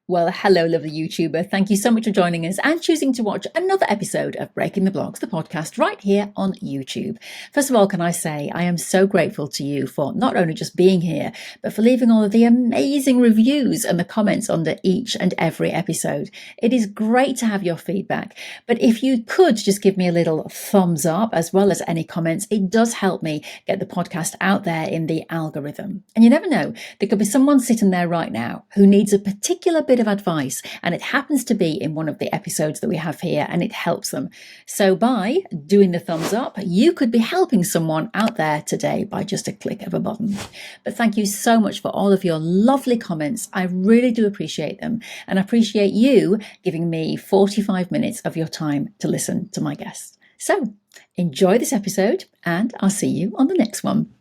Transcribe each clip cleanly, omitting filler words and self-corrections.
Well, hello, lovely YouTuber. Thank you so much for joining us and choosing to watch another episode of Breaking the Blogs, the podcast, right here on YouTube. First of all, can I say I am so grateful to you for not only just being here, but for leaving all of the amazing reviews and the comments under each and every episode. It is great to have your feedback, but if you could just give me a little thumbs up as well as any comments, it does help me get the podcast out there in the algorithm. And you never know, there could be someone sitting there right now who needs a particular bit of advice, and it happens to be in one of the episodes that we have here, and it helps them. So by doing the thumbs up, you could be helping someone out there today by just a click of a button. But thank you so much for all of your lovely comments. I really do appreciate them, and I appreciate you giving me 45 minutes of your time to listen to my guests. So enjoy this episode, and I'll see you on the next one.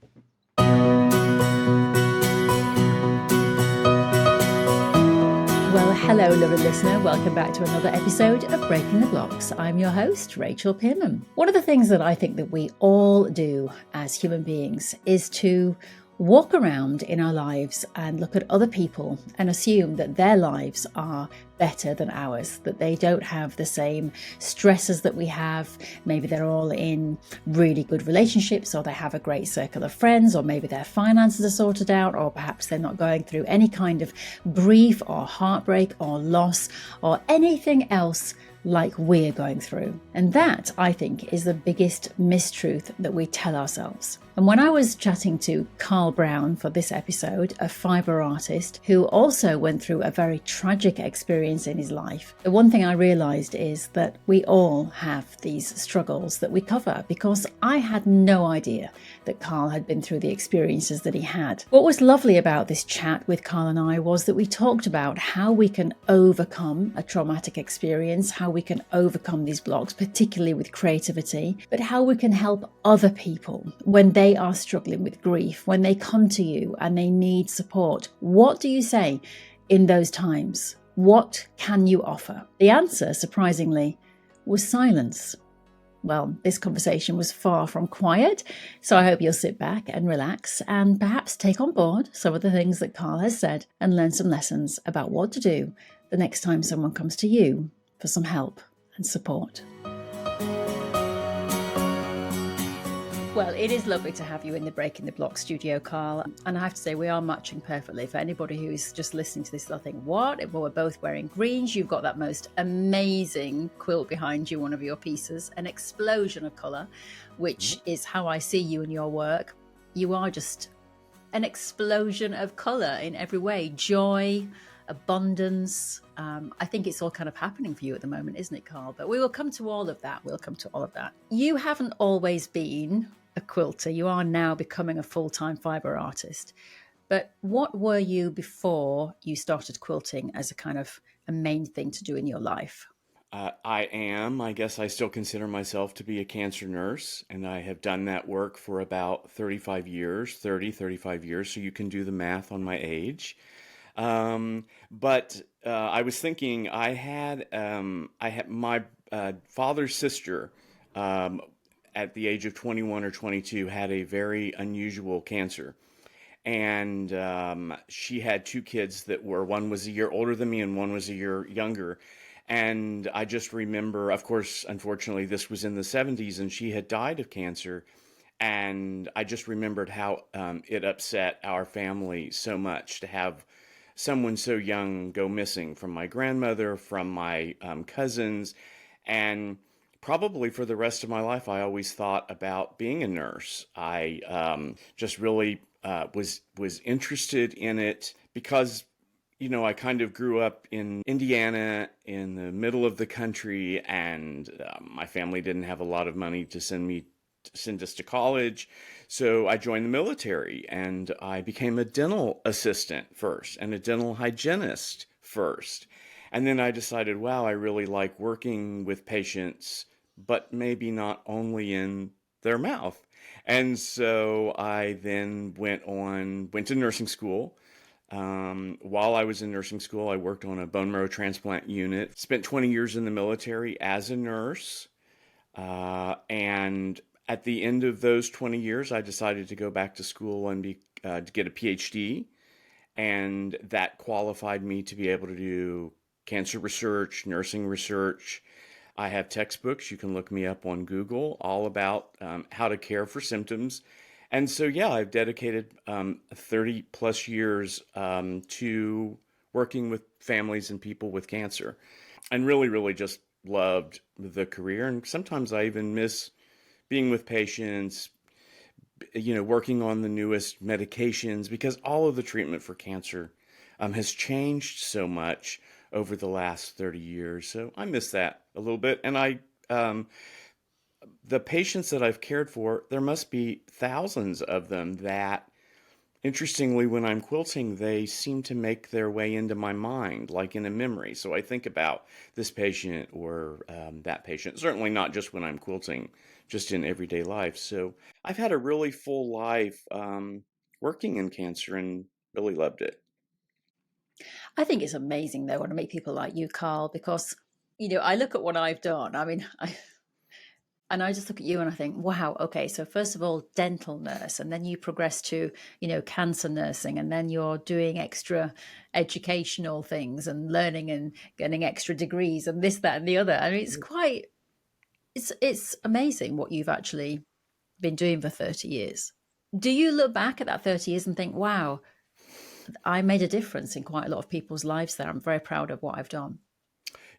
Well, hello, lovely listener. Welcome back to another episode of Breaking the Blocks. I'm your host, Rachel Pierman. One of the things that I think that we all do as human beings is to walk around in our lives and look at other people and assume that their lives are better than ours, that they don't have the same stresses that we have. Maybe they're all in really good relationships, or they have a great circle of friends, or maybe their finances are sorted out, or perhaps they're not going through any kind of grief or heartbreak or loss or anything else like we're going through. And that, I think, is the biggest mistruth that we tell ourselves. And when I was chatting to Carl Brown for this episode, a fibre artist who also went through a very tragic experience in his life, the one thing I realised is that we all have these struggles that we cover, because I had no idea that Carl had been through the experiences that he had. What was lovely about this chat with Carl and I was that we talked about how we can overcome a traumatic experience, how we can overcome these blocks, particularly with creativity, but how we can help other people when they are struggling with grief, when they come to you and they need support. What do you say in those times? What can you offer? The answer, surprisingly, was silence. Well, this conversation was far from quiet, so I hope you'll sit back and relax and perhaps take on board some of the things that Carl has said and learn some lessons about what to do the next time someone comes to you for some help and support. Well, it is lovely to have you in the Breaking the Block studio, Carl. And I have to say, we are matching perfectly. For anybody who's just listening to this, they'll think, what? Well, we're both wearing greens. You've got that most amazing quilt behind you, one of your pieces, an explosion of colour, which is how I see you and your work. You are just an explosion of colour in every way. Joy, abundance. I think it's all kind of happening for you at the moment, isn't it, Carl? But we will come to all of that. You haven't always been a quilter. You are now becoming a full-time fibre artist. But what were you before you started quilting as a kind of a main thing to do in your life? I guess I still consider myself to be a cancer nurse, and I have done that work for about 35 years, 35 years, so you can do the math on my age. But I was thinking I had my father's sister at the age of 21 or 22 had a very unusual cancer. And she had two kids that were, one was a year older than me and one was a year younger. And I just remember, of course, unfortunately, this was in the 70s and she had died of cancer. And I just remembered how it upset our family so much to have someone so young go missing, from my grandmother, from my cousins. And probably for the rest of my life, I always thought about being a nurse. I just really was interested in it because, you know, I kind of grew up in Indiana in the middle of the country, and my family didn't have a lot of money to send us to college. So I joined the military and I became a dental assistant first and a dental hygienist first. And then I decided, wow, I really like working with patients, but maybe not only in their mouth. And so I then went to nursing school. While I was in nursing school, I worked on a bone marrow transplant unit, spent 20 years in the military as a nurse. And at the end of those 20 years, I decided to go back to school and to get a PhD. and that qualified me to be able to do cancer research, nursing research. I have textbooks. You can look me up on Google all about how to care for symptoms. And so, yeah, I've dedicated 30 plus years to working with families and people with cancer, and really, really just loved the career. And sometimes I even miss being with patients, working on the newest medications, because all of the treatment for cancer has changed so much over the last 30 years. So I miss that a little bit. And the patients that I've cared for, there must be thousands of them that, interestingly, when I'm quilting, they seem to make their way into my mind, like in a memory. So I think about this patient or that patient, certainly not just when I'm quilting, just in everyday life. So I've had a really full life working in cancer and really loved it. I think it's amazing though when I meet people like you, Carl, because I look at what I've done. And I just look at you and I think, wow, okay, so first of all, dental nurse, and then you progress to, cancer nursing, and then you're doing extra educational things and learning and getting extra degrees and this, that, and the other. I mean, it's amazing what you've actually been doing for 30 years. Do you look back at that 30 years and think, wow, I made a difference in quite a lot of people's lives there. I'm very proud of what I've done.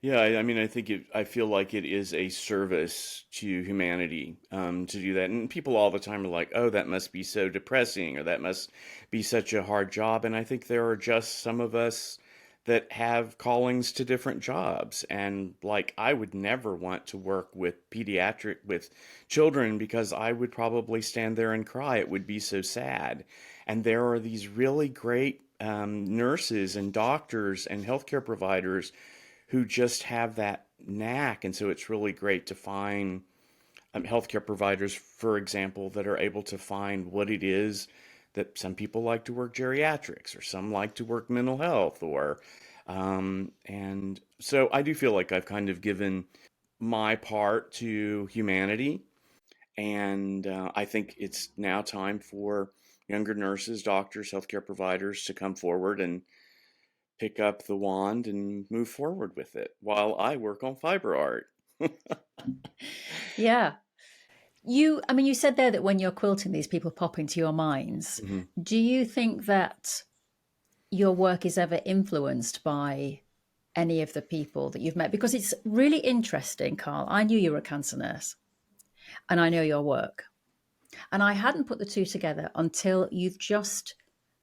Yeah, I mean, I feel like it is a service to humanity to do that. And people all the time are like, oh, that must be so depressing, or that must be such a hard job. And I think there are just some of us that have callings to different jobs. And like, I would never want to work with children, because I would probably stand there and cry. It would be so sad. And there are these really great nurses and doctors and healthcare providers who just have that knack. And so it's really great to find healthcare providers, for example, that are able to find what it is that some people like to work geriatrics, or some like to work mental health, and so I do feel like I've kind of given my part to humanity. And I think it's now time for younger nurses, doctors, healthcare providers to come forward and pick up the wand and move forward with it while I work on fiber art. Yeah. You said there that when you're quilting, these people pop into your minds. Mhm. Do you think that your work is ever influenced by any of the people that you've met? Because it's really interesting, Carl. I knew you were a cancer nurse and I know your work. And I hadn't put the two together until you've just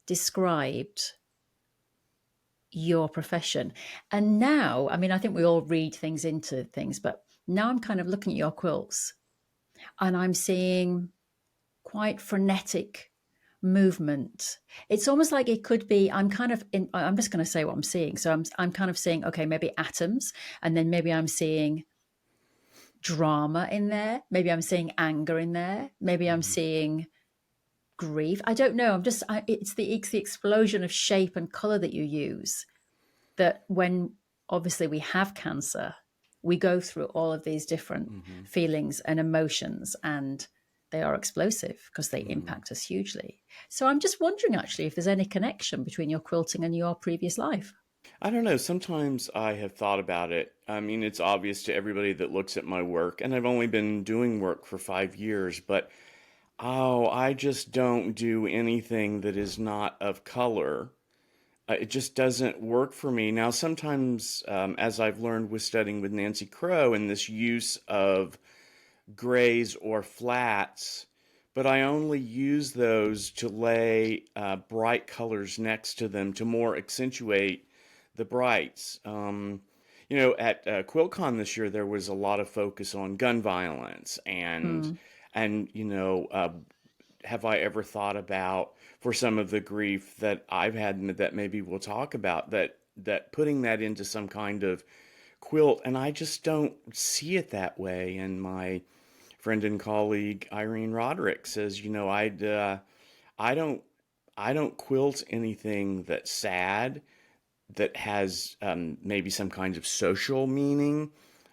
described your profession. And now, I think we all read things into things, but now I'm kind of looking at your quilts and I'm seeing quite frenetic movement. It's almost like it could be, I'm just going to say what I'm seeing. So I'm kind of seeing, okay, maybe atoms, and then maybe I'm seeing drama in there. Maybe I'm seeing anger in there. Maybe I'm Mhm. seeing grief. I don't know. It's the explosion of shape and color that you use, that when obviously we have cancer, we go through all of these different Mhm. feelings and emotions, and they are explosive because they Mhm. impact us hugely. So I'm just wondering actually if there's any connection between your quilting and your previous life. I don't know. Sometimes I have thought about it. I mean, it's obvious to everybody that looks at my work, and I've only been doing work for 5 years, but oh, I just don't do anything that is not of color. It just doesn't work for me. Now, sometimes, as I've learned with studying with Nancy Crow and this use of grays or flats, but I only use those to lay bright colors next to them to more accentuate the brights. At QuiltCon this year, there was a lot of focus on gun violence, and Mm, have I ever thought about, for some of the grief that I've had that maybe we'll talk about, that putting that into some kind of quilt, and I just don't see it that way. And my friend and colleague Irene Roderick says, I don't I don't quilt anything that's sad, that has maybe some kind of social meaning.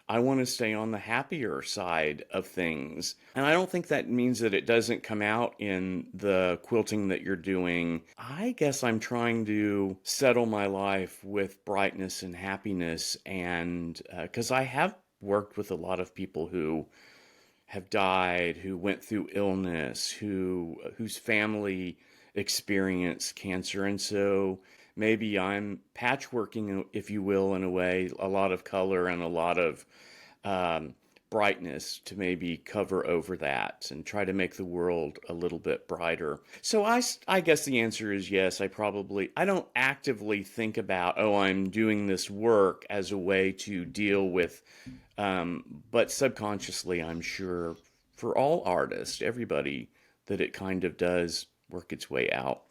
I want to stay on the happier side of things. And I don't think that means that it doesn't come out in the quilting that you're doing. I guess I'm trying to settle my life with brightness and happiness. And because I have worked with a lot of people who have died, who went through illness, whose family experienced cancer, and so maybe I'm patchworking, if you will, in a way, a lot of color and a lot of um, brightness to maybe cover over that and try to make the world a little bit brighter. So I guess the answer is yes. I don't actively think about, oh, I'm doing this work as a way to deal with, but subconsciously, I'm sure for all artists, everybody, that it kind of does work its way out.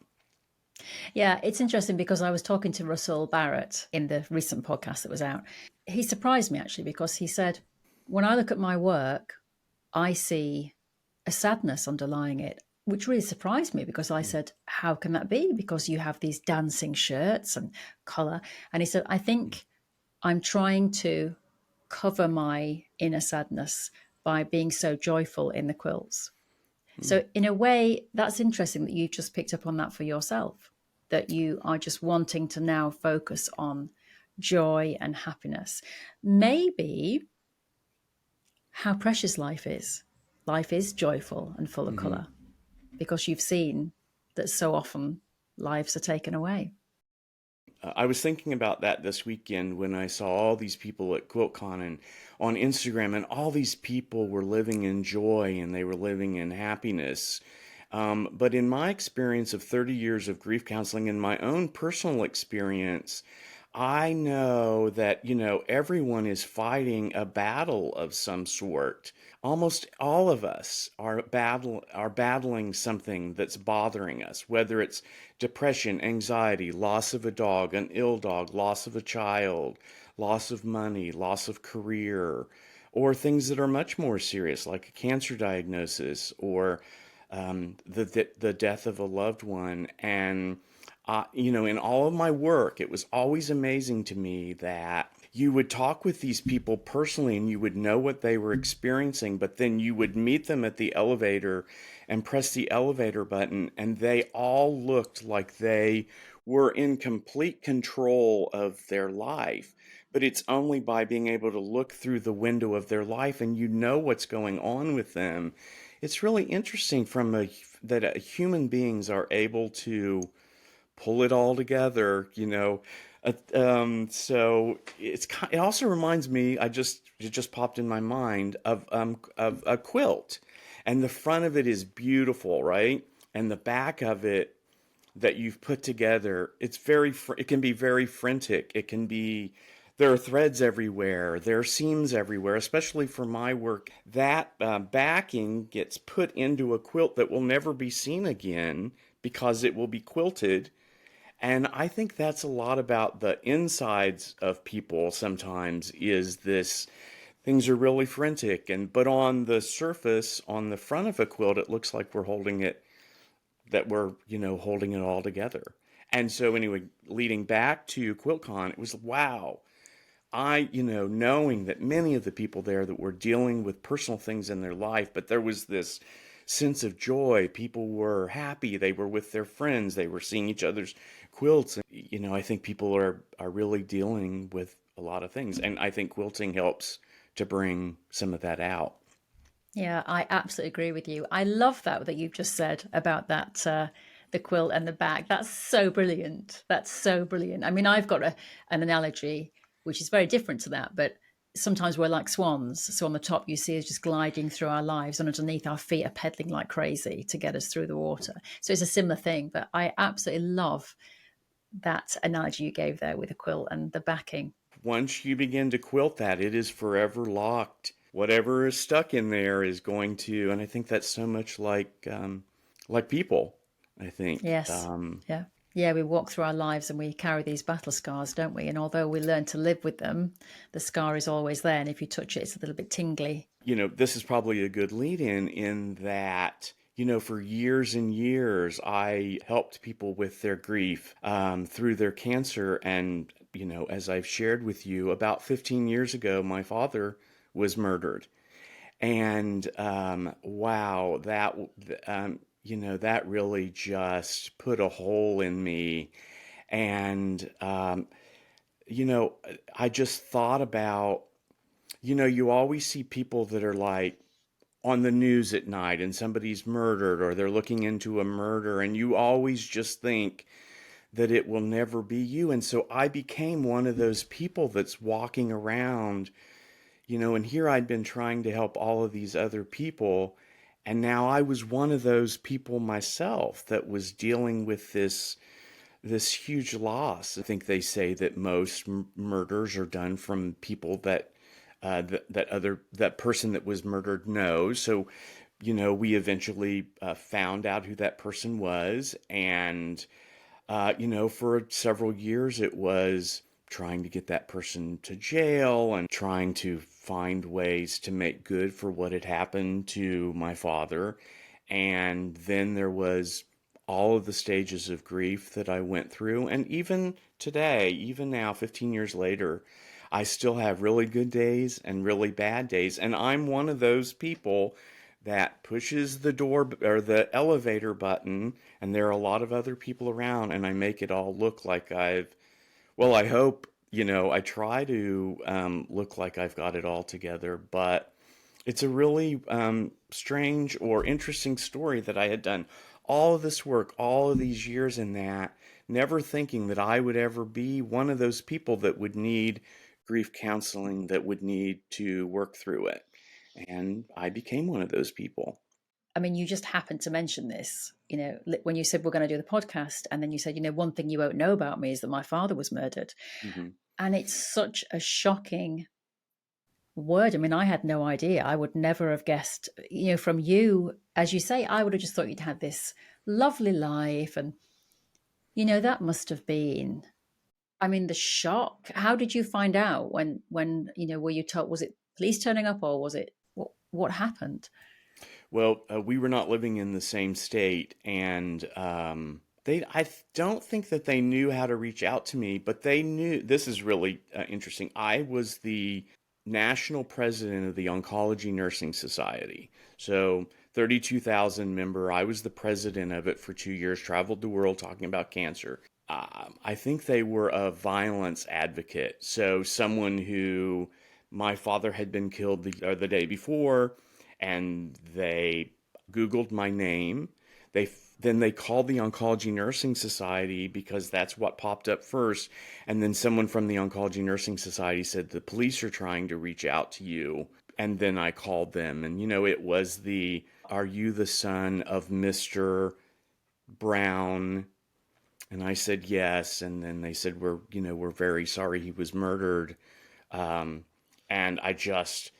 Yeah, it's interesting because I was talking to Russell Barrett in the recent podcast that was out. He surprised me actually because he said, when I look at my work, I see a sadness underlying it, which really surprised me because I said, how can that be? Because you have these dancing shirts and color. And he said, I think I'm trying to cover my inner sadness by being so joyful in the quilts. Mm-hmm. So, in a way, that's interesting that you just picked up on that for yourself, that you are just wanting to now focus on joy and happiness. Maybe how precious life is. Life is joyful and full of Mm-hmm. colour because you've seen that so often lives are taken away. I was thinking about that this weekend when I saw all these people at QuiltCon and on Instagram, and all these people were living in joy and they were living in happiness. But in my experience of 30 years of grief counseling and my own personal experience, I know that, everyone is fighting a battle of some sort. Almost all of us are battling something that's bothering us, whether it's depression, anxiety, loss of a dog, an ill dog, loss of a child, loss of money, loss of career, or things that are much more serious, like a cancer diagnosis or the death of a loved one. And in all of my work, it was always amazing to me that you would talk with these people personally and you would know what they were experiencing, but then you would meet them at the elevator and press the elevator button, and they all looked like they were in complete control of their life. But it's only by being able to look through the window of their life and you know what's going on with them. It's really interesting that human beings are able to pull it all together. So it also reminds me, it just popped in my mind of a quilt, and the front of it is beautiful, right? And the back of it that you've put together, it can be very frantic. There are threads everywhere, there are seams everywhere, especially for my work. That backing gets put into a quilt that will never be seen again because it will be quilted. And I think that's a lot about the insides of people sometimes, is this things are really frantic, but on the surface, on the front of a quilt, it looks like we're holding it all together. And so anyway, leading back to QuiltCon, it was wow. Knowing that many of the people there that were dealing with personal things in their life, but there was this sense of joy. People were happy. They were with their friends. They were seeing each other's quilts. And, I think people are really dealing with a lot of things. And I think quilting helps to bring some of that out. Yeah, I absolutely agree with you. I love that you've just said about that the quilt and the bag. That's so brilliant. That's so brilliant. I mean, I've got an analogy which is very different to that, but sometimes we're like swans. So on the top you see us just gliding through our lives, and underneath our feet are pedaling like crazy to get us through the water. So it's a similar thing, but I absolutely love that analogy you gave there with the quilt and the backing. Once you begin to quilt that, it is forever locked. Whatever is stuck in there is going to, and I think that's so much like people. I think. Yes. Yeah. Yeah, we walk through our lives and we carry these battle scars, don't we? And although we learn to live with them, the scar is always there. And if you touch it, it's a little bit tingly. This is probably a good lead in that, for years and years, I helped people with their grief through their cancer. And, as I've shared with you, about 15 years ago, my father was murdered. And wow, that really just put a hole in me. And, you know, I just thought about, you always see people that are like on the news at night and somebody's murdered or they're looking into a murder, and you always just think that it will never be you. And so I became one of those people that's walking around, and here I'd been trying to help all of these other people. And now I was one of those people myself that was dealing with this huge loss. I think they say that most murders are done from people that that person that was murdered knows. So, we eventually found out who that person was, and for several years it was trying to get that person to jail and trying to find ways to make good for what had happened to my father. And then there was all of the stages of grief that I went through. And even today, even now, 15 years later, I still have really good days and really bad days. And I'm one of those people that pushes the door or the elevator button, and there are a lot of other people around, and I make it all look like I hope, I try to look like I've got it all together. But it's a really strange or interesting story that I had done all of this work, all of these years in that, never thinking that I would ever be one of those people that would need grief counseling, that would need to work through it. And I became one of those people. I mean, you just happened to mention this, when you said we're going to do the podcast, and then you said, one thing you won't know about me is that my father was murdered. Hmm. And it's such a shocking word. I mean, I had no idea. I would never have guessed, from you, as you say, I would have just thought you'd had this lovely life. And, that must have been, I mean, the shock. How did you find out were you told, was it police turning up, or was it, what happened? Well, we were not living in the same state, and I don't think that they knew how to reach out to me, but they knew. This is really interesting. I was the national president of the Oncology Nursing Society. So 32,000 member. I was the president of it for 2 years, traveled the world talking about cancer. I think they were a violence advocate. So someone who my father had been killed the day before, and they Googled my name. Then they called the Oncology Nursing Society because that's what popped up first. And then someone from the Oncology Nursing Society said, the police are trying to reach out to you. And then I called them, and it was are you the son of Mr. Brown? And I said yes. And then they said, we're very sorry he was murdered. Um, and I just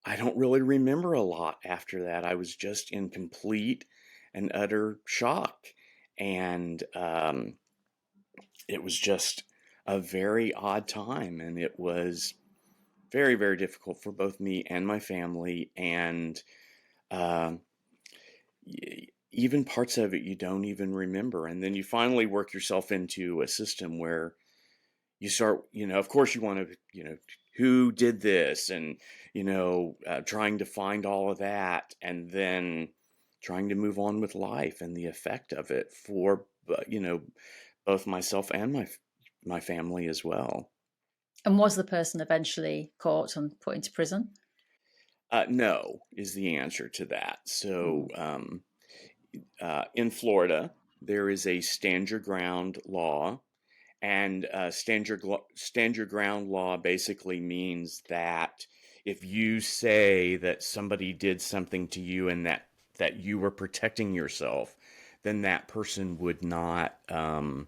I don't really remember a lot after that. I was just in complete and utter shock. And it was just a very odd time. And it was very, very difficult for both me and my family. And um, even parts of it you don't even remember. And then you finally work yourself into a system where you start, of course you want to, who did this, and, trying to find all of that, and then trying to move on with life and the effect of it for, both myself and my family as well. And was the person eventually caught and put into prison? No is the answer to that. So Mm. in Florida, there is a stand your ground law. And stand your ground law basically means that if you say that somebody did something to you and that you were protecting yourself, then that person would not have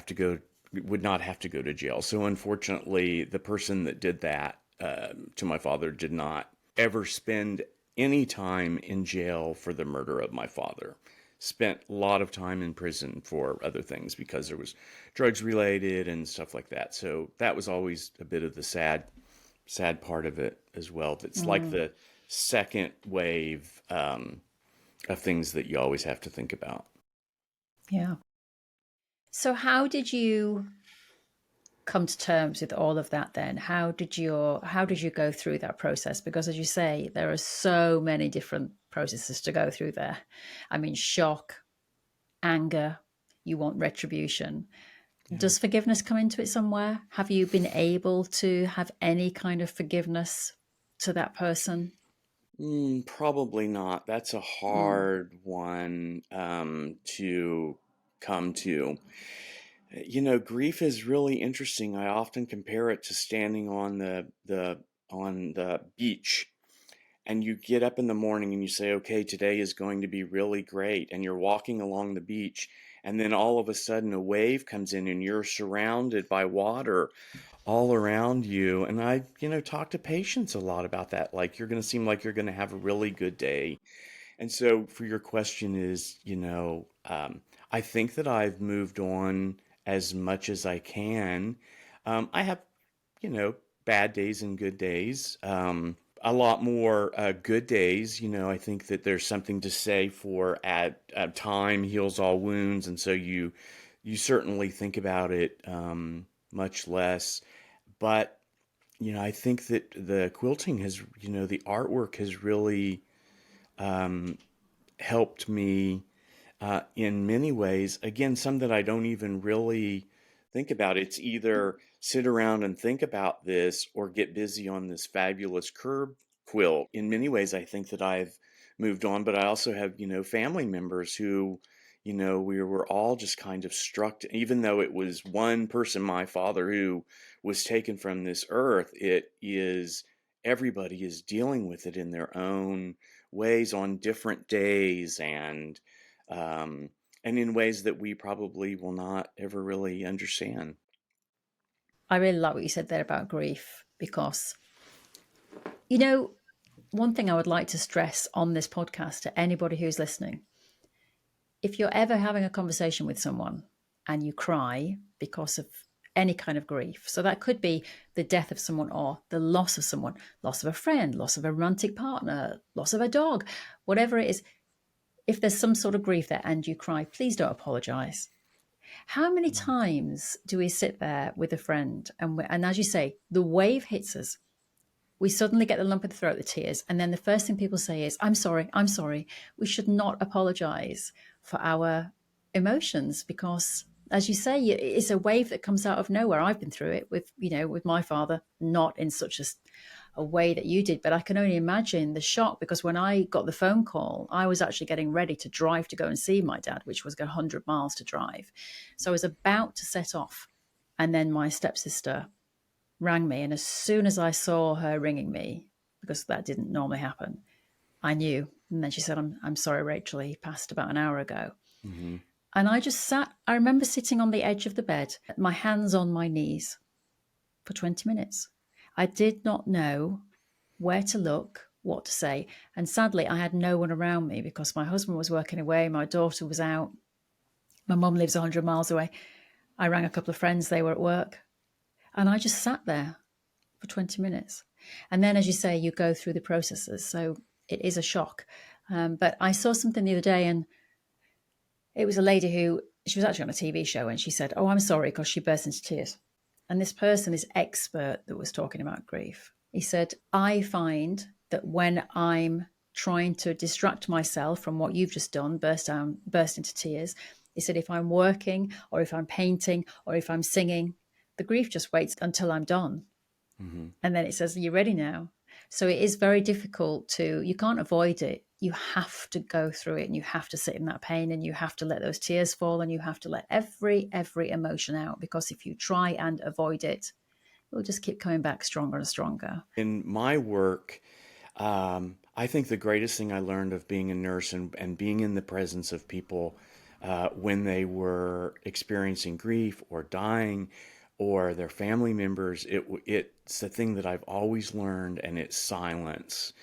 to go would not have to go to jail. So unfortunately, the person that did that to my father did not ever spend any time in jail for the murder of my father. Spent a lot of time in prison for other things because there was drugs related and stuff like that. So that was always a bit of the sad part of it as well. It's like Mm. the second wave of things that you always have to think about. Yeah. So how did you come to terms with all of that then? How did you go through that process? Because as you say, there are so many different processes to go through there. I mean, shock, anger, you want retribution. Yeah. Does forgiveness come into it somewhere? Have you been able to have any kind of forgiveness to that person? Probably not. That's a Mm. hard one to come to. Grief is really interesting. I often compare it to standing on the beach, and you get up in the morning and you say, "Okay, today is going to be really great," and you're walking along the beach, and then all of a sudden a wave comes in, and you're surrounded by water all around you. And I talk to patients a lot about that. Like, you're going to seem like you're going to have a really good day. And so, for your question is, I think that I've moved on as much as I can. I have, you know, bad days and good days. A lot more good days. I think that there's something to say for at time heals all wounds, and so you certainly think about it much less. But I think that the quilting has, the artwork has really helped me in many ways. Again, some that I don't even really think about. It's either sit around and think about this or get busy on this fabulous curb quilt. In many ways, I think that I've moved on, but I also have, family members who, we were all just kind of struck, even though it was one person, my father, who was taken from this earth, everybody is dealing with it in their own ways on different days, um, and in ways that we probably will not ever really understand. I really like what you said there about grief because, you know, one thing I would like to stress on this podcast to anybody who's listening, if you're ever having a conversation with someone and you cry because of any kind of grief, so that could be the death of someone or the loss of someone, loss of a friend, loss of a romantic partner, loss of a dog, whatever it is, if there's some sort of grief there and you cry, please don't apologize. How many Mhm. times do we sit there with a friend and as you say, the wave hits us, we suddenly get the lump in the throat, the tears, and then the first thing people say is, I'm sorry, I'm sorry. We should not apologize for our emotions because, as you say, it's a wave that comes out of nowhere. I've been through it with my father, not in such a way that you did, but I can only imagine the shock because when I got the phone call, I was actually getting ready to drive to go and see my dad, which was 100 miles to drive. So I was about to set off. And then my stepsister rang me. And as soon as I saw her ringing me, because that didn't normally happen, I knew. And then she said, I'm sorry, Rachel, he passed about an hour ago. Mhm. And I just sat, I remember sitting on the edge of the bed, my hands on my knees for 20 minutes. I did not know where to look, what to say. And sadly, I had no one around me because my husband was working away, my daughter was out, my mum lives 100 miles away. I rang a couple of friends, they were at work. And I just sat there for 20 minutes. And then, as you say, you go through the processes. So it is a shock. But I saw something the other day, and it was a lady who she was actually on a TV show, and she said, "Oh, I'm sorry," because she burst into tears. And this person, this expert that was talking about grief, he said, I find that when I'm trying to distract myself from what you've just done, burst into tears, he said, if I'm working or if I'm painting or if I'm singing, the grief just waits until I'm done Mhm. and then it says, are you ready now? So it is very difficult you can't avoid it. You have to go through it and you have to sit in that pain and you have to let those tears fall and you have to let every emotion out because if you try and avoid it, it'll just keep coming back stronger and stronger. In my work, I think the greatest thing I learned of being a nurse and being in the presence of people when they were experiencing grief or dying or their family members, it's the thing that I've always learned, and it's silence.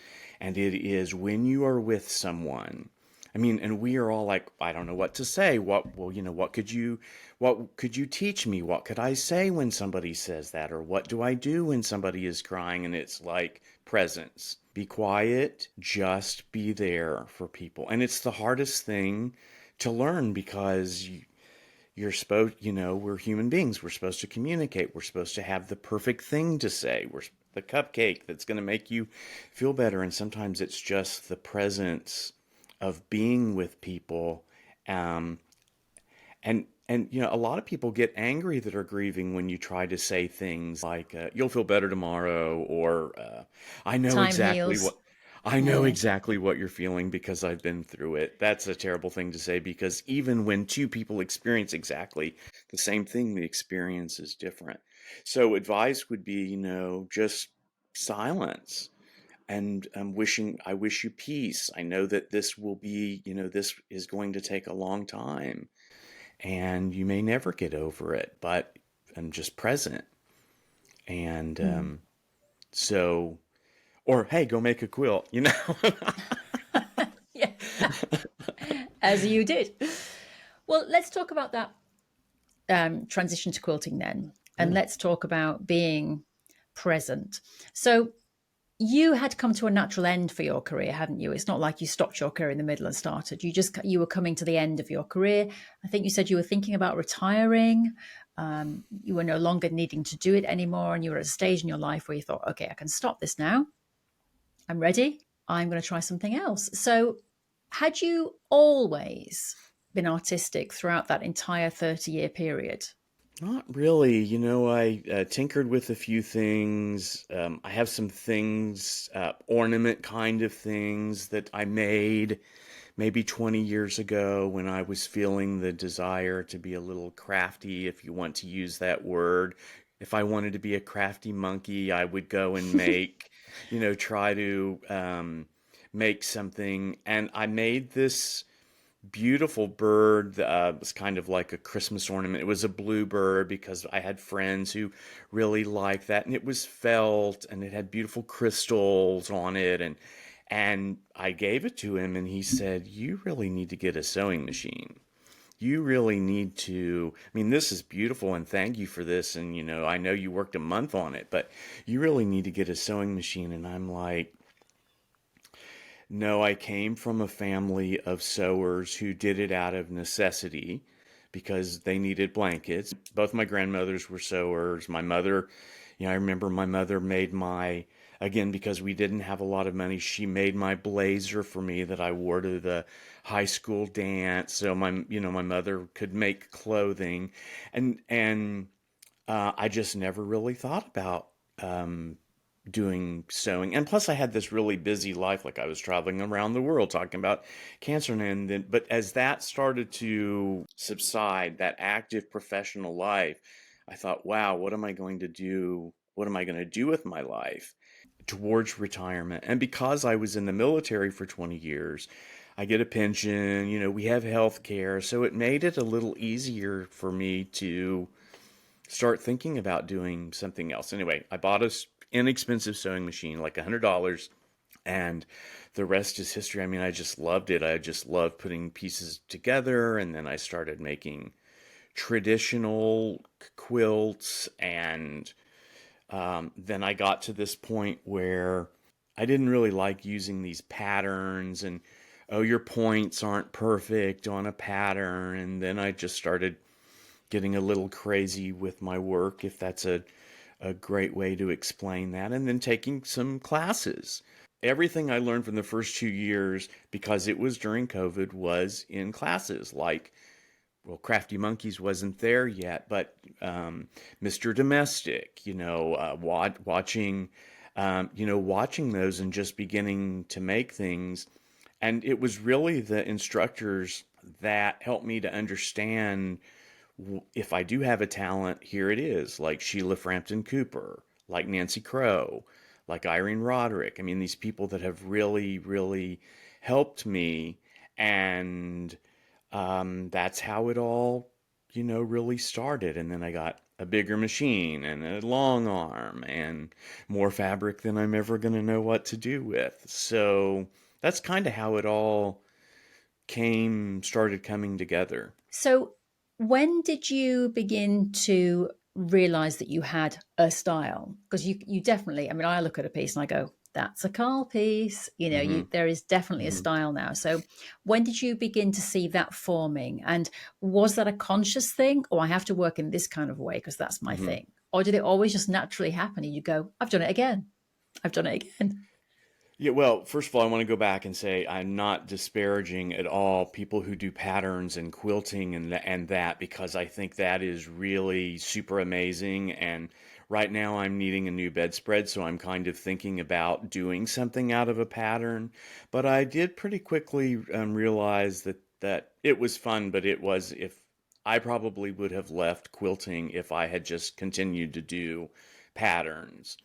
And it is when you are with someone. I mean, and we are all like, I don't know what to say. What could you teach me? What could I say when somebody says that? Or what do I do when somebody is crying? And it's like presence. Be quiet, just be there for people. And it's the hardest thing to learn because you're supposed, we're human beings. We're supposed to communicate. We're supposed to have the perfect thing to say. We're the cupcake that's going to make you feel better. And sometimes it's just the presence of being with people. Um, and a lot of people get angry that are grieving when you try to say things like "you'll feel better tomorrow" or "I know Time exactly heals. what." I know Yeah. exactly what you're feeling because I've been through it. That's a terrible thing to say because even when two people experience exactly the same thing, the experience is different. So advice would be, just silence and I wish you peace. I know that this will be, this is going to take a long time and you may never get over it, but I'm just present. And Mm. so, or hey, go make a quilt, Yeah, as you did. Well, let's talk about that transition to quilting then. And Yeah. let's talk about being present. So, you had come to a natural end for your career, hadn't you? It's not like you stopped your career in the middle and started. You were coming to the end of your career. I think you said you were thinking about retiring. You were no longer needing to do it anymore, and you were at a stage in your life where you thought, okay, I can stop this now. I'm ready. I'm going to try something else. So, had you always been artistic throughout that entire 30-year period? Not really. I tinkered with a few things. I have some things, ornament kind of things that I made maybe 20 years ago when I was feeling the desire to be a little crafty, if you want to use that word. If I wanted to be a crafty monkey, I would go and try to make something. And I made this beautiful bird. It was kind of like a Christmas ornament. It was a bluebird because I had friends who really liked that, and it was felt, and it had beautiful crystals on it, and I gave it to him, and he said, "You really need to get a sewing machine. You really need to. I mean, this is beautiful, and thank you for this. And I know you worked a month on it, but you really need to get a sewing machine." And I'm like, no, I came from a family of sewers who did it out of necessity because they needed blankets. Both my grandmothers were sewers. My mother, I remember my mother made again, because we didn't have a lot of money, she made my blazer for me that I wore to the high school dance. So my mother could make clothing. And I just never really thought about doing sewing. And plus, I had this really busy life. Like I was traveling around the world talking about cancer. And then, but as that started to subside, that active professional life, I thought, wow, what am I going to do? What am I going to do with my life towards retirement? And because I was in the military for 20 years, I get a pension, we have health care. So it made it a little easier for me to start thinking about doing something else. Anyway, I bought a inexpensive sewing machine, like $100, and the rest is history. I mean, I just loved it. I just loved putting pieces together, and then I started making traditional quilts, and then I got to this point where I didn't really like using these patterns and oh, your points aren't perfect on a pattern. And then I just started getting a little crazy with my work, if that's a great way to explain that, and then taking some classes. Everything I learned from the first 2 years, because it was during COVID, was in classes. Like, well, Crafty Monkeys wasn't there yet, but Mr. Domestic, watching those and just beginning to make things. And it was really the instructors that helped me to understand if I do have a talent, here it is, like Sheila Frampton Cooper, like Nancy Crow, like Irene Roderick. I mean, these people that have really, really helped me. And that's how it all, really started. And then I got a bigger machine and a long arm and more fabric than I'm ever going to know what to do with. So that's kind of how it all started coming together. So, when did you begin to realize that you had a style? Because you definitely, I mean, I look at a piece and I go, that's a Carl piece. Mm-hmm. There is definitely a Mm-hmm. style now. So when did you begin to see that forming? And was that a conscious thing? Or I have to work in this kind of way because that's my Mm-hmm. thing. Or did it always just naturally happen and you go, I've done it again. I've done it again. Yeah, well, first of all, I want to go back and say I'm not disparaging at all people who do patterns and quilting and that because I think that is really super amazing. And right now I'm needing a new bedspread, so I'm kind of thinking about doing something out of a pattern. But I did pretty quickly realize that it was fun, but it was if I probably would have left quilting if I had just continued to do patterns.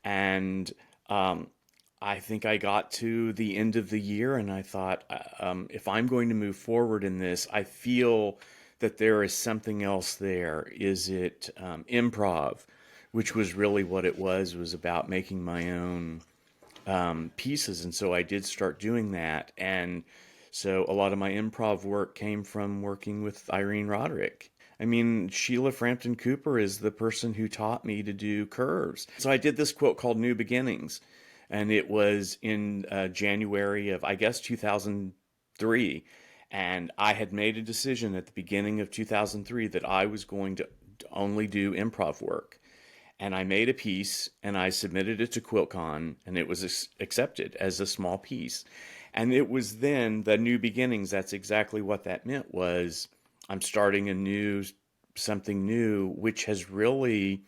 And um, I think I got to the end of the year and I thought, if I'm going to move forward in this, I feel that there is something else there. Is it improv, which was really what it was about making my own pieces. And so I did start doing that. And so a lot of my improv work came from working with Irene Roderick. I mean, Sheila Frampton Cooper is the person who taught me to do curves. So I did this quilt called New Beginnings, and it was in January of, I guess, 2003. And I had made a decision at the beginning of 2003 that I was going to only do improv work. And I made a piece and I submitted it to QuiltCon and it was accepted as a small piece. And it was then the new beginnings. That's exactly what that meant was I'm starting a new something new, which has really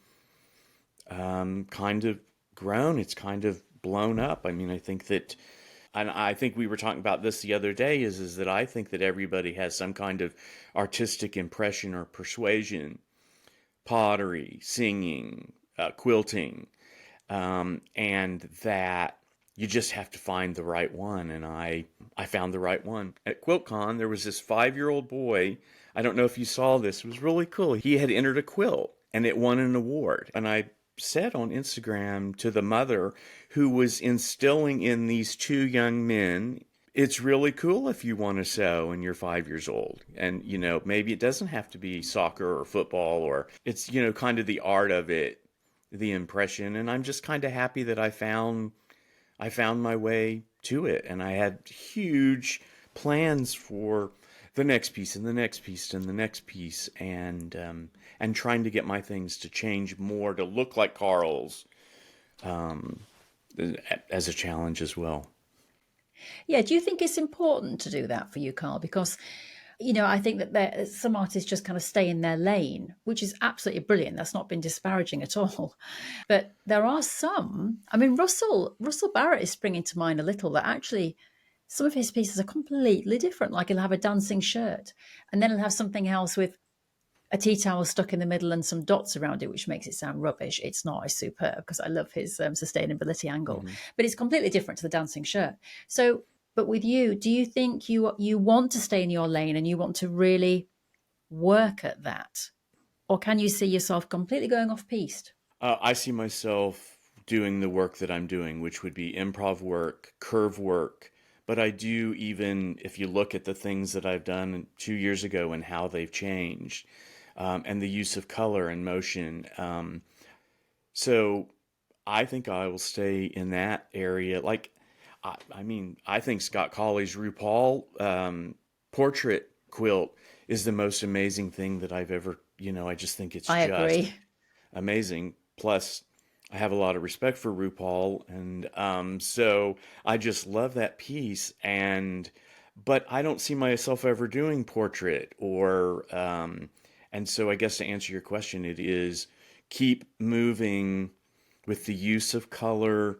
kind of grown. It's kind of blown up. I mean, I think that, and I think we were talking about this the other day, is that I think that everybody has some kind of artistic impression or persuasion, pottery, singing, quilting, and that you just have to find the right one. And I found the right one. At QuiltCon, there was this 5-year-old boy. I don't know if you saw this. It was really cool. He had entered a quilt and it won an award. And I said on Instagram to the mother who was instilling in these two young men, it's really cool if you want to sew and you're 5 years old. And, maybe it doesn't have to be soccer or football, or it's, kind of the art of it, the impression. And I'm just kind of happy that I found my way to it. And I had huge plans for the next piece and the next piece and the next piece, and trying to get my things to change more to look like Carl's as a challenge as well. Yeah. Do you think it's important to do that for you, Carl? Because I think that some artists just kind of stay in their lane, which is absolutely brilliant. That's not been disparaging at all. But there are some. I mean, Russell Barrett is springing to mind a little. That actually, some of his pieces are completely different. Like he'll have a dancing shirt, and then he'll have something else with a tea towel stuck in the middle and some dots around it, which makes it sound rubbish. It's not as superb because I love his sustainability angle, Mm-hmm. but it's completely different to the dancing shirt. So, but with you, do you think you want to stay in your lane and you want to really work at that, or can you see yourself completely going off piste? I see myself doing the work that I'm doing, which would be improv work, curve work. But I do, even if you look at the things that I've done 2 years ago and how they've changed, and the use of color and motion. So I think I will stay in that area. Like, I mean, I think Scott Colley's RuPaul portrait quilt is the most amazing thing that I've ever, I just think it's I just agree. amazing. Plus, I have a lot of respect for RuPaul, and so I just love that piece. But I don't see myself ever doing portrait and so I guess to answer your question, it is keep moving with the use of color,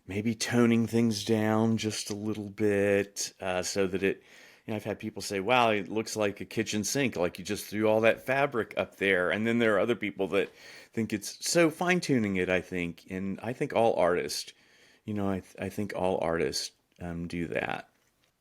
maybe toning things down just a little bit, so that it. I've had people say, "Wow, it looks like a kitchen sink, like you just threw all that fabric up there." And then there are other people that think it's so fine tuning it. I think, and I think all artists, I think all artists do that.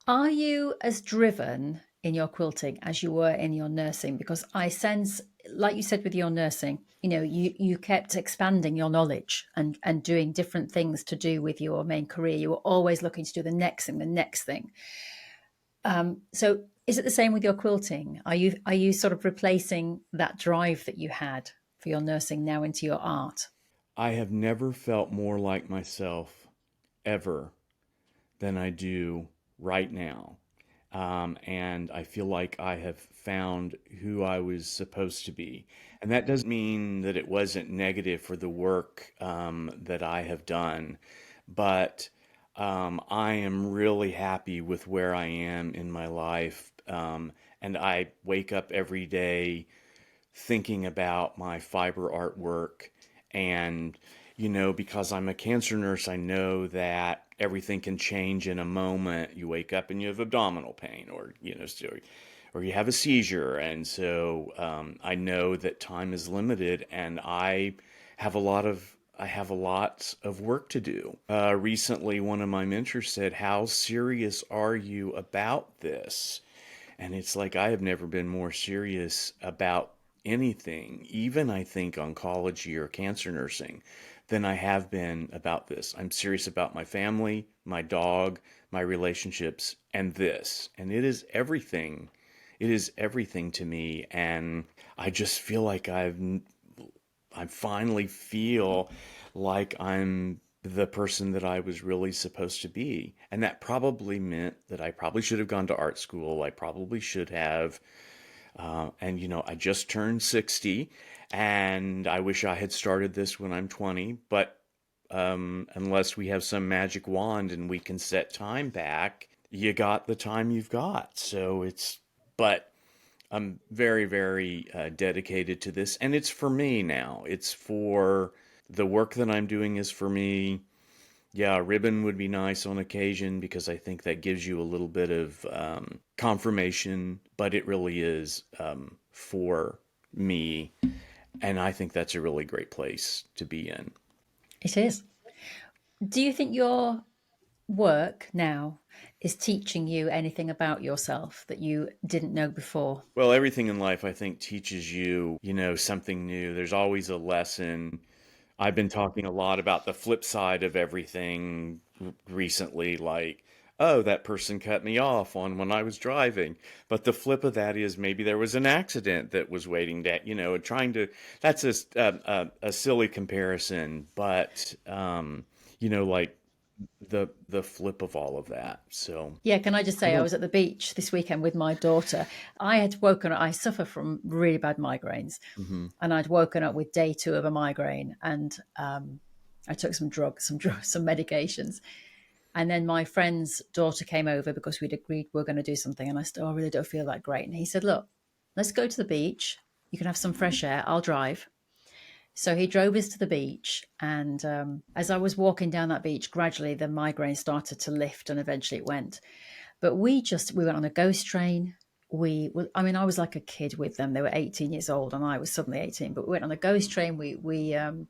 Are you as driven in your quilting as you were in your nursing? Because I sense, like you said with your nursing, you kept expanding your knowledge and doing different things to do with your main career. You were always looking to do the next thing, the next thing. So is it the same with your quilting? Are you sort of replacing that drive that you had for your nursing now into your art? I have never felt more like myself ever than I do right now. And I feel like I have found who I was supposed to be. And that doesn't mean that it wasn't negative for the work that I have done, but I am really happy with where I am in my life. And I wake up every day thinking about my fiber artwork. And, because I'm a cancer nurse, I know that everything can change in a moment. You wake up and you have abdominal pain, or you have a seizure. And so I know that time is limited, and have a lot of I have a lot of work to do. Recently, one of my mentors said, "How serious are you about this?" And it's like I have never been more serious about anything, even I think oncology or cancer nursing, than I have been about this. I'm serious about my family, my dog, my relationships, and this. And it is everything. It is everything to me. And I just feel like I finally feel like I'm the person that I was really supposed to be. And that probably meant that I probably should have gone to art school. I probably should have. And, I just turned 60, and I wish I had started this when I'm 20. But unless we have some magic wand and we can set time back, you got the time you've got. But I'm very, very dedicated to this, and it's for me now. It's for the work that I'm doing is for me. Yeah, a ribbon would be nice on occasion because I think that gives you a little bit of confirmation, but it really is for me, and I think that's a really great place to be in. It is. Do you think your work now is teaching you anything about yourself that you didn't know before? Well, everything in life, I think, teaches you, something new. There's always a lesson. I've been talking a lot about the flip side of everything recently, like, oh, that person cut me off on when I was driving. But the flip of that is maybe there was an accident that was waiting to, that's a silly comparison, but, like the flip of all of that. So Yeah, can I just I say, I don't, was at the beach this weekend with my daughter. I suffer from really bad migraines, mhm. and I'd woken up with day two of a migraine, and I took some medications. And then my friend's daughter came over because we'd agreed we are going to do something. And I said, oh, I really don't feel that great. And he said, look, let's go to the beach. You can have some fresh air. I'll drive. So he drove us to the beach. And as I was walking down that beach, gradually the migraine started to lift and eventually it went. But we went on a ghost train. I was like a kid with them. They were 18 years old and I was suddenly 18, but we went on a ghost train. We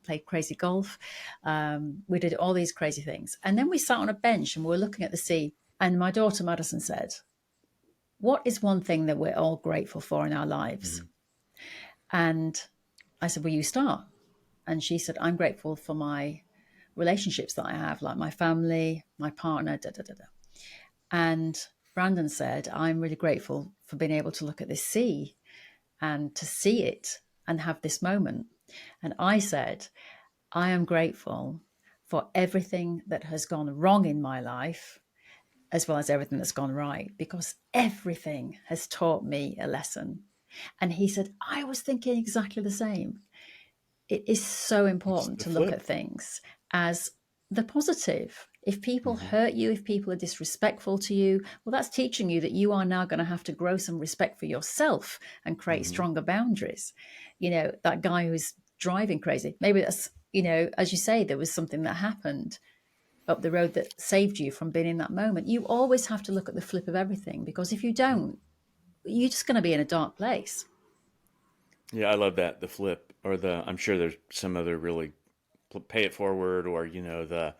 played crazy golf. We did all these crazy things. And then we sat on a bench and we were looking at the sea. And my daughter Madison said, what is one thing that we're all grateful for in our lives? Mhm. And I said, well, you start. And she said, I'm grateful for my relationships that I have, like my family, my partner, da da da da. And Brandon said, I'm really grateful for being able to look at this sea and to see it and have this moment. And I said, I am grateful for everything that has gone wrong in my life, as well as everything that's gone right, because everything has taught me a lesson. And he said, I was thinking exactly the same. It is so It's important the to look flip. at things as the positive. If people Hmm. hurt you, if people are disrespectful to you, well, that's teaching you that you are now going to have to grow some respect for yourself and create Hmm. stronger boundaries. That guy who's driving crazy, maybe that's, as you say, there was something that happened up the road that saved you from being in that moment. You always have to look at the flip of everything because if you don't, you're just going to be in a dark place. Yeah, I love that. The flip, or I'm sure there's some other really pay it forward, or, the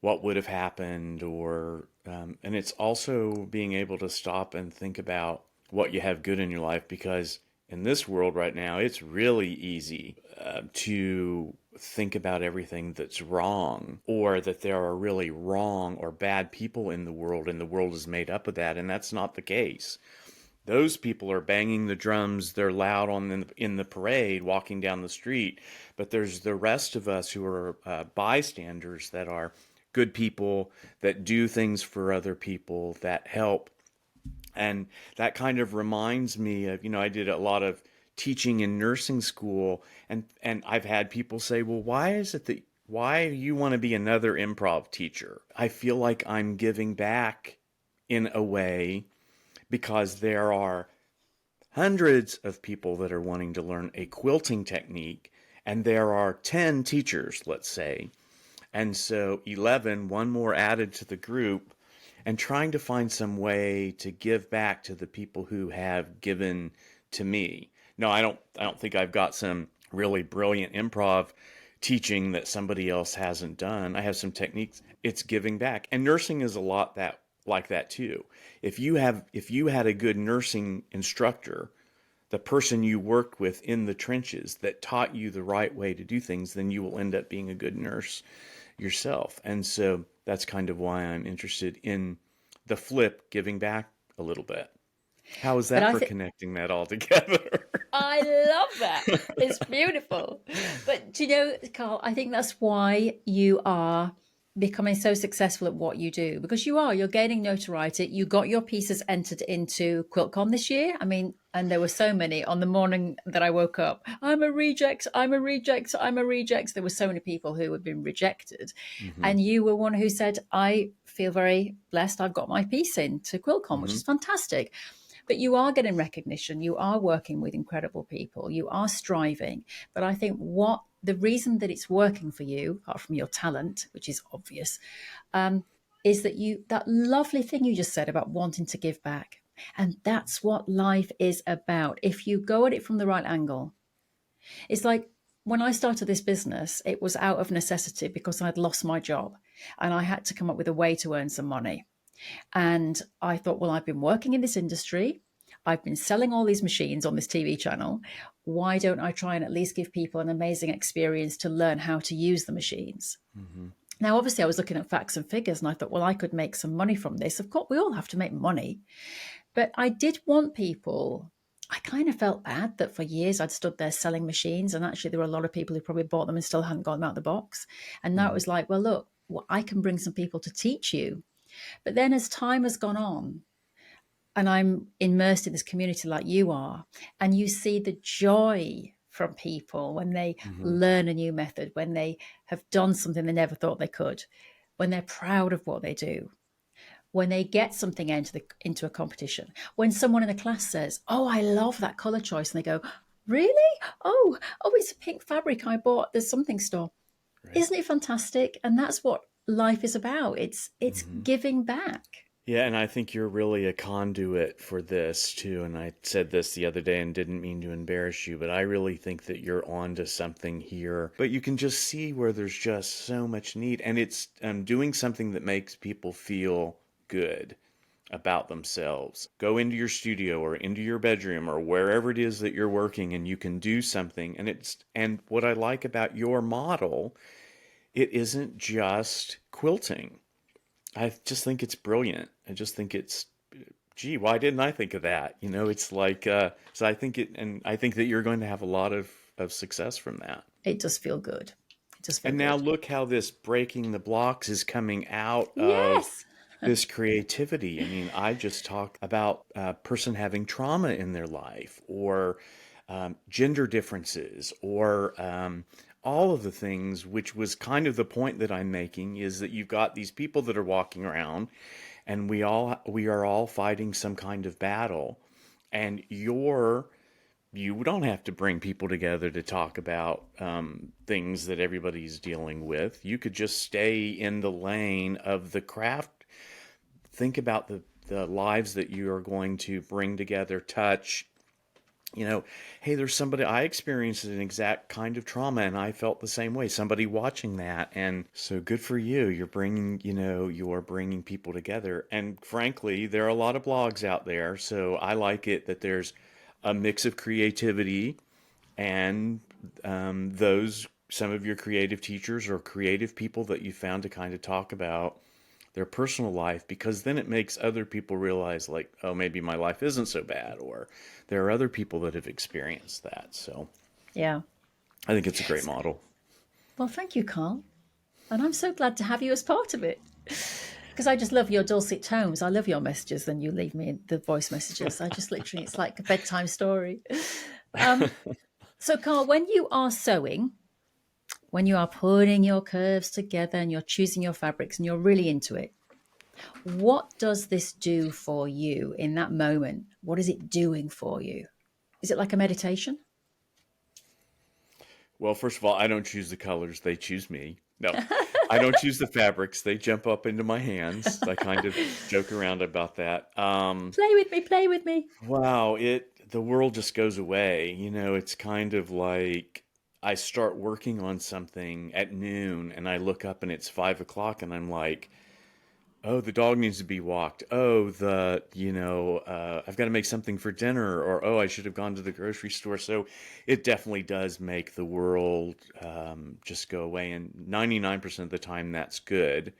what would have happened, and it's also being able to stop and think about what you have good in your life, because in this world right now, it's really easy to think about everything that's wrong, or that there are really wrong or bad people in the world, and the world is made up of that, and that's not the case. Those people are banging the drums, they're loud in the parade walking down the street, but there's the rest of us who are bystanders that are good people that do things for other people that help. And that kind of reminds me of, I did a lot of teaching in nursing school, and I've had people say, well, why do you want to be another improv teacher? I feel like I'm giving back in a way because there are hundreds of people that are wanting to learn a quilting technique, and there are 10 teachers, let's say. And so 11, one more added to the group, and trying to find some way to give back to the people who have given to me. No, I don't think I've got some really brilliant improv teaching that somebody else hasn't done. I have some techniques. It's giving back. And nursing is a lot that like that too. If you had a good nursing instructor, the person you worked with in the trenches that taught you the right way to do things, then you will end up being a good nurse yourself. And so that's kind of why I'm interested in the flip, giving back a little bit. How is But that I for think connecting that all together? I love that. It's beautiful. But do you know, Carl, I think that's why you are becoming so successful at what you do, because you're gaining notoriety. You got your pieces entered into QuiltCon this year. I mean, and there were so many on the morning that I woke up. I'm a reject, I'm a reject, I'm a reject. There were so many people who had been rejected. Mm-hmm. And you were one who said, I feel very blessed. I've got my piece into QuiltCon, which Mm-hmm. is fantastic. But you are getting recognition. You are working with incredible people. You are striving. But I think what the reason that it's working for you, apart from your talent, which is obvious, is that that lovely thing you just said about wanting to give back. And that's what life is about. If you go at it from the right angle, it's like when I started this business, it was out of necessity because I'd lost my job and I had to come up with a way to earn some money. And I thought, well, I've been working in this industry. I've been selling all these machines on this TV channel. Why don't I try and at least give people an amazing experience to learn how to use the machines? Mm-hmm. Now, obviously, I was looking at facts and figures and I thought, well, I could make some money from this. Of course, we all have to make money. But I did want people. I kind of felt bad that for years I'd stood there selling machines. And actually, there were a lot of people who probably bought them and still hadn't got them out of the box. And now it Mm-hmm. was like, well, look, I can bring some people to teach you. But then as time has gone on, and I'm immersed in this community like you are, and you see the joy from people when they Mm-hmm. learn a new method, when they have done something they never thought they could, when they're proud of what they do, when they get something into a competition, when someone in the class says, "Oh, I love that color choice," and they go, "Really? Oh, it's a pink fabric I bought at the something store." Right. Isn't it fantastic? And that's what life is about. It's Mm-hmm. giving back. Yeah, and I think you're really a conduit for this too. And I said this the other day and didn't mean to embarrass you, but I really think that you're onto something here. But you can just see where there's just so much need, and it's doing something that makes people feel good about themselves. Go into your studio or into your bedroom or wherever it is that you're working, and you can do something. And what I like about your model, it isn't just quilting. I just think it's brilliant. I just think it's, gee, why didn't I think of that? It's like, so I think and I think that you're going to have a lot of success from that. It does feel good. It does feel And now good. look how this breaking the blocks is coming out of Yes. this creativity. I mean, I just talked about a person having trauma in their life, or gender differences, or all of the things, which was kind of the point that I'm making, is that you've got these people that are walking around, and we are all fighting some kind of battle, and you don't have to bring people together to talk about things that everybody's dealing with. You could just stay in the lane of the craft. Think about the lives that you are going to bring together, touch. Hey, there's somebody, I experienced an exact kind of trauma and I felt the same way. Somebody watching that. And so good for you. You're bringing people together. And frankly, there are a lot of blogs out there. So I like it that there's a mix of creativity and some of your creative teachers or creative people that you found to kind of talk about their personal life, because then it makes other people realize, like, oh, maybe my life isn't so bad, or there are other people that have experienced that. So Yeah. I think it's a great model. Well, thank you, Carl. And I'm so glad to have you as part of it. Because I just love your dulcet tones. I love your messages. Then you leave me the voice messages. I just literally, it's like a bedtime story. Um, so, Carl, when you are sewing, when you are putting your curves together and you're choosing your fabrics and you're really into it, what does this do for you in that moment? What is it doing for you? Is it like a meditation? Well, first of all, I don't choose the colors, they choose me. No, I don't choose the fabrics, they jump up into my hands. I kind of joke around about that. Play with me, play with me. Wow, the world just goes away. It's kind of like I start working on something at noon and I look up and it's 5 o'clock and I'm like, oh, the dog needs to be walked. Oh, I've got to make something for dinner, or oh, I should have gone to the grocery store. So it definitely does make the world just go away. And 99% of the time, that's good.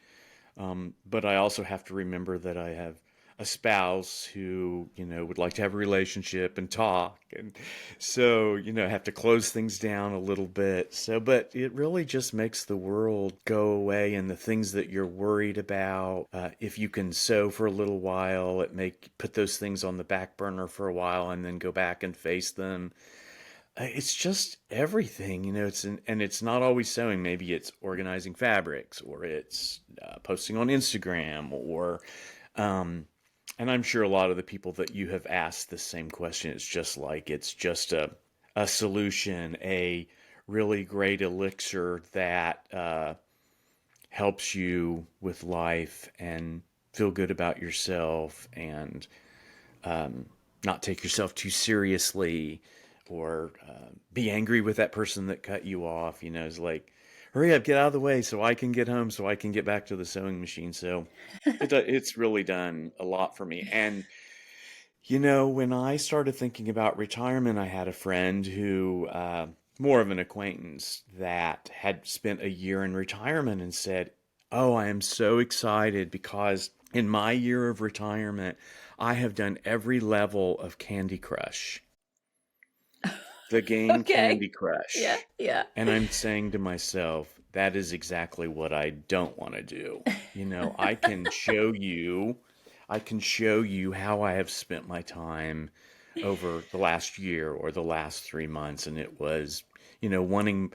But I also have to remember that I have a spouse who, would like to have a relationship and talk. And so, have to close things down a little bit. So, but it really just makes the world go away and the things that you're worried about. If you can sew for a little while, put those things on the back burner for a while and then go back and face them. It's just everything, and it's not always sewing. Maybe it's organizing fabrics, or it's posting on Instagram, or, and I'm sure a lot of the people that you have asked the same question. It's just a solution, a really great elixir that helps you with life and feel good about yourself and not take yourself too seriously or be angry with that person that cut you off. It's like, hurry up, get out of the way so I can get home, so I can get back to the sewing machine. So it's really done a lot for me. And, when I started thinking about retirement, I had a friend who, more of an acquaintance, that had spent a year in retirement and said, oh, I am so excited because in my year of retirement, I have done every level of Candy Crush, the game Okay. Candy Yeah, Crush. yeah. And I'm saying to myself, that is exactly what I don't want to do. I can show you, how I have spent my time over the last year or the last 3 months. And it was, wanting,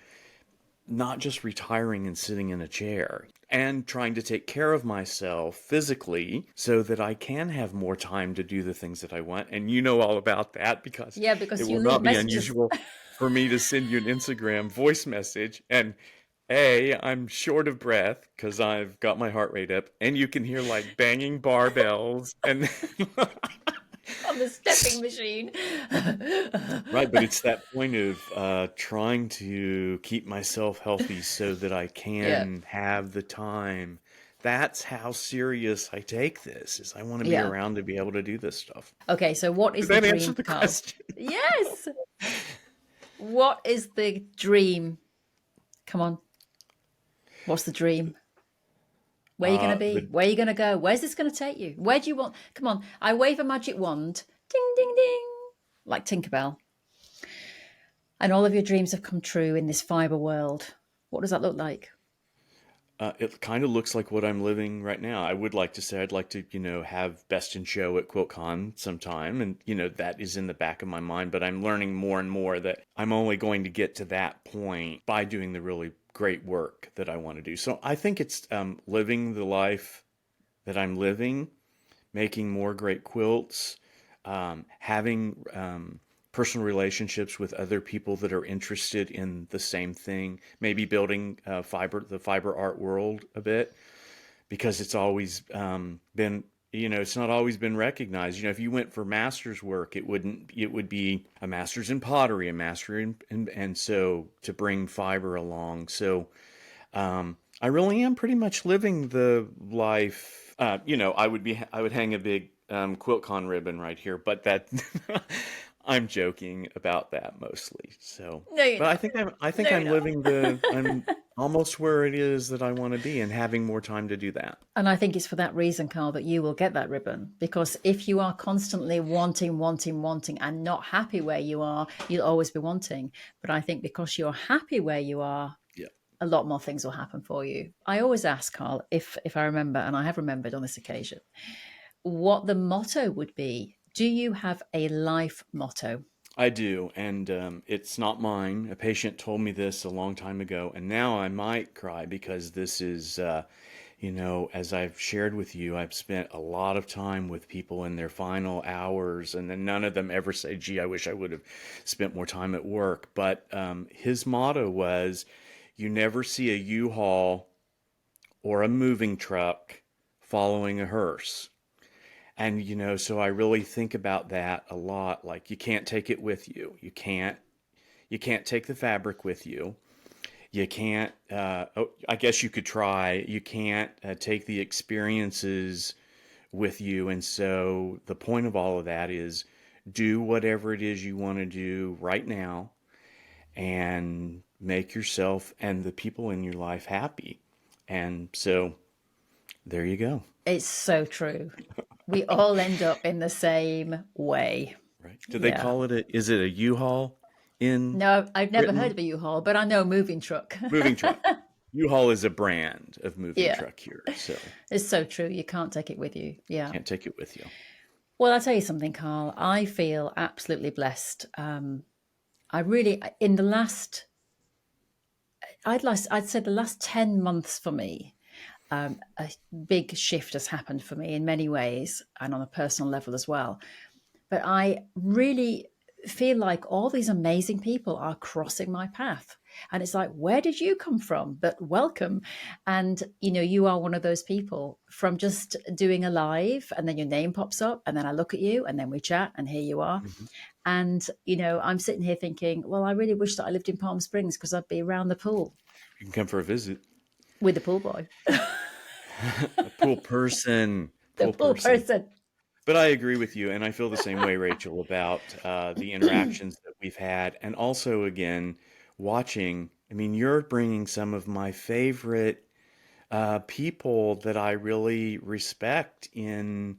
not just retiring and sitting in a chair, and trying to take care of myself physically so that I can have more time to do the things that I want. And you know all about that because Yeah, it because you will leave not be messages. unusual for me to send you an Instagram voice message and I'm short of breath because I've got my heart rate up, and you can hear like banging barbells and On the stepping machine. right, but it's that point of trying to keep myself healthy so that I Yeah, can have the time. That's how serious I take this. Is I want to be yeah. around to be able to do this stuff. Okay, so what is Did the that answer dream, the Carl? question? Yes. What is the dream? Come on. What's the dream? Where are you going to be? The Where are you going to go? Where's this going to take you? Where do you want? Come on. I wave a magic wand. Ding, ding, ding. Like Tinkerbell. And all of your dreams have come true in this fiber world. What does that look like? It kind of looks like what I'm living right now. I would like to say I'd like to, have Best in Show at QuiltCon sometime. And, that is in the back of my mind. But I'm learning more and more that I'm only going to get to that point by doing the really great work that I want to do. So I think it's living the life that I'm living, making more great quilts, having personal relationships with other people that are interested in the same thing, maybe building the fiber art world a bit, because it's always been, it's not always been recognized. If you went for master's work, it would be a master's in pottery, a master and so to bring fiber along. So I really am pretty much living the life. I would hang a big QuiltCon ribbon right here, but that I'm joking about that mostly. So, No, you're but I not. think No, you're not. I'm almost where it is that I want to be and having more time to do that. And I think it's for that reason, Carl, that you will get that ribbon. Because if you are constantly wanting, wanting, wanting, and not happy where you are, you'll always be wanting. But I think because you're happy where you are, Yeah. a lot more things will happen for you. I always ask Carl, if I remember, and I have remembered on this occasion, what the motto would be. Do you have a life motto? I do, and it's not mine. A patient told me this a long time ago, and now I might cry because this is, as I've shared with you, I've spent a lot of time with people in their final hours, and then none of them ever say, gee, I wish I would have spent more time at work. But his motto was, you never see a U-Haul or a moving truck following a hearse. And, so I really think about that a lot. Like, you can't take it with you. You can't take the fabric with you. You can't, I guess you could try. You can't take the experiences with you. And so the point of all of that is do whatever it is you want to do right now and make yourself and the people in your life happy. And so there you go. It's so true. We all end up in the same way. Right. Do they Yeah. call it is it a U-Haul in No, I've never heard Britain? of a U-Haul, but I know moving truck. Moving truck. U-Haul is a brand of moving Yeah, truck here, so it's so true. You can't take it with you. Yeah. can't take it with you. Well, I'll tell you something, Carl. I feel absolutely blessed. I really, in the last, I'd say the last 10 months for me, a big shift has happened for me in many ways and on a personal level as well. But I really feel like all these amazing people are crossing my path. And it's like, where did you come from? But welcome. And, you are one of those people from just doing a live and then your name pops up and then I look at you and then we chat and here you are. Mhm. And, I'm sitting here thinking, well, I really wish that I lived in Palm Springs because I'd be around the pool You can come for a visit. with the pool boy, A pool person, the pool pool person. person. But I agree with you, and I feel the same way, Rachel, about the interactions that we've had, and also again watching. I mean, you're bringing some of my favorite people that I really respect in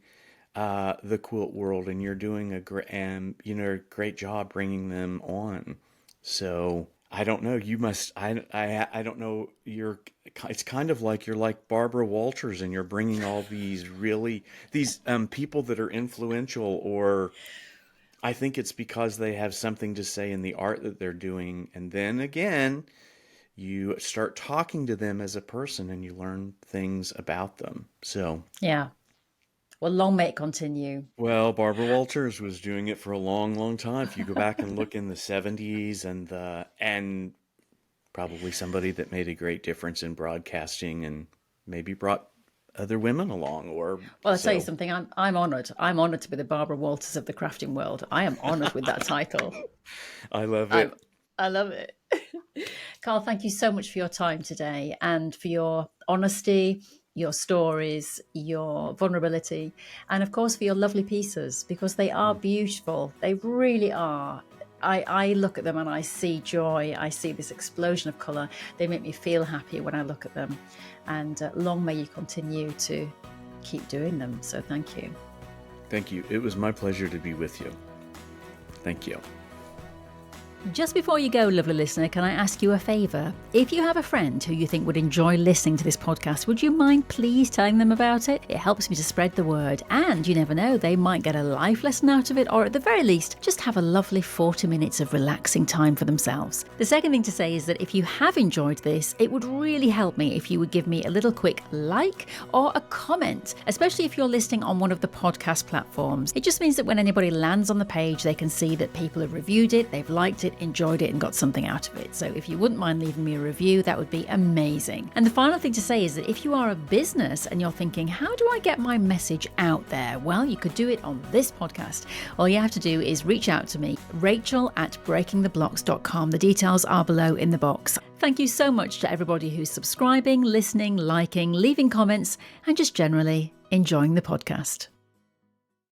the quilt world, and you're doing a great job bringing them on. So I don't know. You must. I don't know. It's kind of like you're like Barbara Walters, and you're bringing all these people that are influential, or I think it's because they have something to say in the art that they're doing, and then again, you start talking to them as a person, and you learn things about them. So. Yeah. Well, long may it continue. Well, Barbara Walters was doing it for a long, long time. If you go back and look in the 70s and probably somebody that made a great difference in broadcasting and maybe brought other women along or Well, I'll tell you so. something. I'm honoured. I'm honoured to be the Barbara Walters of the crafting world. I am honoured with that title. I love I it. I love it. Carl, thank you so much for your time today and for your honesty, your stories, your vulnerability, and of course for your lovely pieces because they are beautiful. They really are. I look at them and I see joy. I see this explosion of colour. They make me feel happy when I look at them. And long may you continue to keep doing them. So thank you. Thank you. It was my pleasure to be with you. Thank you. Just before you go, lovely listener, can I ask you a favour? If you have a friend who you think would enjoy listening to this podcast, would you mind please telling them about it? It helps me to spread the word, and you never know, they might get a life lesson out of it, or at the very least, just have a lovely 40 minutes of relaxing time for themselves. The second thing to say is that if you have enjoyed this, it would really help me if you would give me a little quick like or a comment, especially if you're listening on one of the podcast platforms. It just means that when anybody lands on the page, they can see that people have reviewed it, they've liked it, enjoyed it and got something out of it. So if you wouldn't mind leaving me a review, that would be amazing. And the final thing to say is that if you are a business and you're thinking, how do I get my message out there? Well, you could do it on this podcast. All you have to do is reach out to me, rachel@breakingtheblocks.com. The details are below in the box. Thank you so much to everybody who's subscribing, listening, liking, leaving comments, and just generally enjoying the podcast.